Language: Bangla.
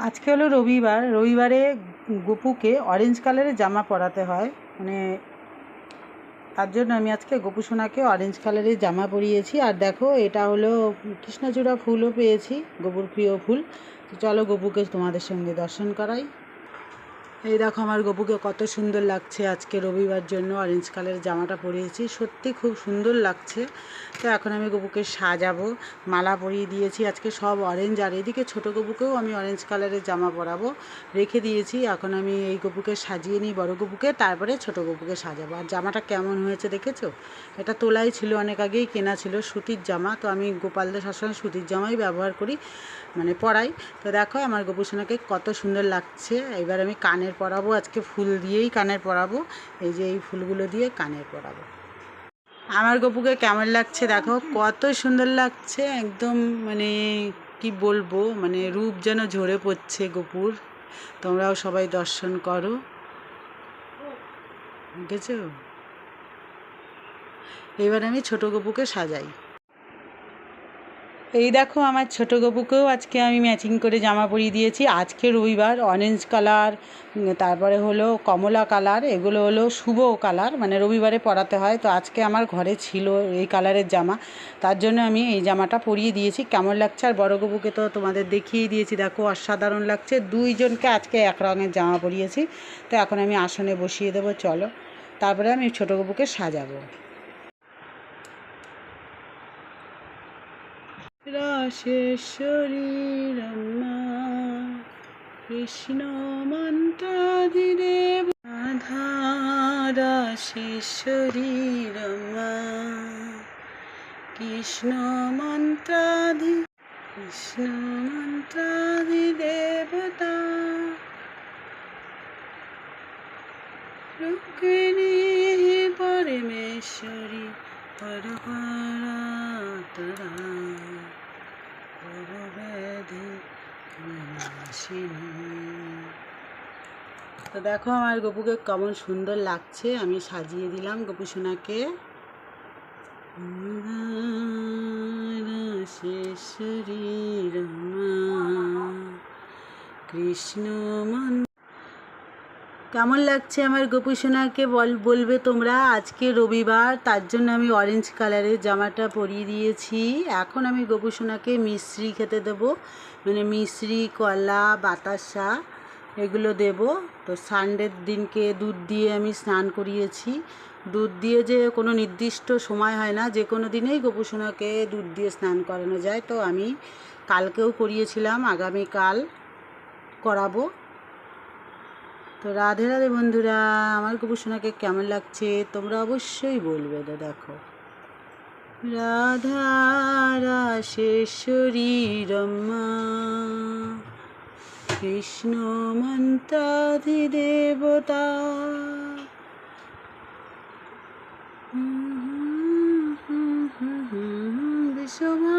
আজকে হলো রবিবার। রবিবারে গপুকে অরেঞ্জ কালারের জামা পরাতে হয়, মানে তার জন্য আমি আজকে গপু সোনাকে অরেঞ্জ কালারের জামা পরিয়েছি। আর দেখো, এটা হলো কৃষ্ণচূড়া ফুলও পেয়েছি, গপুর প্রিয় ফুল। তো চলো গপুকে তোমাদের সঙ্গে দর্শন করাই। এই দেখো আমার গপুকে কত সুন্দর লাগছে। আজকে রবিবার জন্য অরেঞ্জ কালারের জামাটা পরিয়েছি, সত্যি খুব সুন্দর লাগছে। তো এখন আমি গপুকে সাজাবো, মালা পরিয়ে দিয়েছি আজকে সব অরেঞ্জ। আর এদিকে ছোটো গপুকেও আমি অরেঞ্জ কালারের জামা পরাবো, রেখে দিয়েছি। এখন আমি এই গপুকে সাজিয়ে নিই, বড় গপুকে, তারপরে ছোটো গপুকে সাজাবো। আর জামাটা কেমন হয়েছে দেখেছো? এটা তোলাই ছিল, অনেক আগেই কেনা ছিল, সুতির জামা। তো আমি গোপালদের সবসময় সুতির জামাই ব্যবহার করি, মানে পরাই। তো দেখো আমার গপু সোনাকে কত সুন্দর লাগছে। এবার আমি কানের পরাবো, আজকে ফুল দিয়েই কানের পরাবো। এই যে এই ফুলগুলো দিয়ে কানের পরাবো। আমার গপুকে কেমন লাগছে দেখো, কত সুন্দর লাগছে একদম, মানে কি বলবো, মানে রূপ যেন ঝরে পড়ছে গপুর। তোমরাও সবাই দর্শন করো, বুঝেছো? এবার আমি ছোট গপুকে সাজাই। এই দেখো আমার ছোটো গপুকেও আজকে আমি ম্যাচিং করে জামা পরিয়ে দিয়েছি। আজকে রবিবার, অরেঞ্জ কালার, তারপরে হলো কমলা কালার, এগুলো হলো শুভ কালার, মানে রবিবারে পরাতে হয়। তো আজকে আমার ঘরে ছিল এই কালারের জামা, তার জন্য আমি এই জামাটা পরিয়ে দিয়েছি। কেমন লাগছে? আর বড় গপুকে তো তোমাদের দেখিয়েই দিয়েছি, দেখো অসাধারণ লাগছে। দুইজনকে আজকে এক রঙের জামা পরিয়েছি। তো এখন আমি আসনে বসিয়ে দেবো, চলো তারপরে আমি ছোটো গপুকে সাজাবো। রাশেশ্বরী রম্মা কৃষ্ণ মন্ত্রাধিদেব রাধা। রাশেশ্বরী রম্মা কৃষ্ণ মন্ত্রাধিদেবতা রুক্মিণী পরমেশ্বরী পরপরাত্পরা তো দেখো আমার গপুকে কেমন সুন্দর লাগছে, আমি সাজিয়ে দিলাম গপু সোনাকে। রাশেশ্বরী রমা কৃষ্ণ মন। কেমন লাগছে আমার গপু সোনাকে বলবে তোমরা। আজকে রবিবার, তার জন্য আমি অরেঞ্জ কালারের জামাটা পরিয়ে দিয়েছি। এখন আমি গপু সোনাকে মিশ্রি খেতে দেবো, মানে মিশ্রি, কলা, বাতাসা এগুলো দেব। তো সানডের দিনকে দুধ দিয়ে আমি স্নান করিয়েছি। দুধ দিয়ে যে কোনো নির্দিষ্ট সময় হয় না, যে কোনো দিনেই গপু সোনাকে দুধ দিয়ে স্নান করানো যায়। তো আমি কালকেও করিয়েছিলাম, আগামীকাল করাবো। তো রাধে রাধে বন্ধুরা, আমার গপু সোনাকে কেমন লাগছে তোমরা অবশ্যই বলবে। তো দেখো, রাধা রাশেশ্বরী রম্মা কৃষ্ণ মন্ত্রাধিদেবতা বিশ্বমা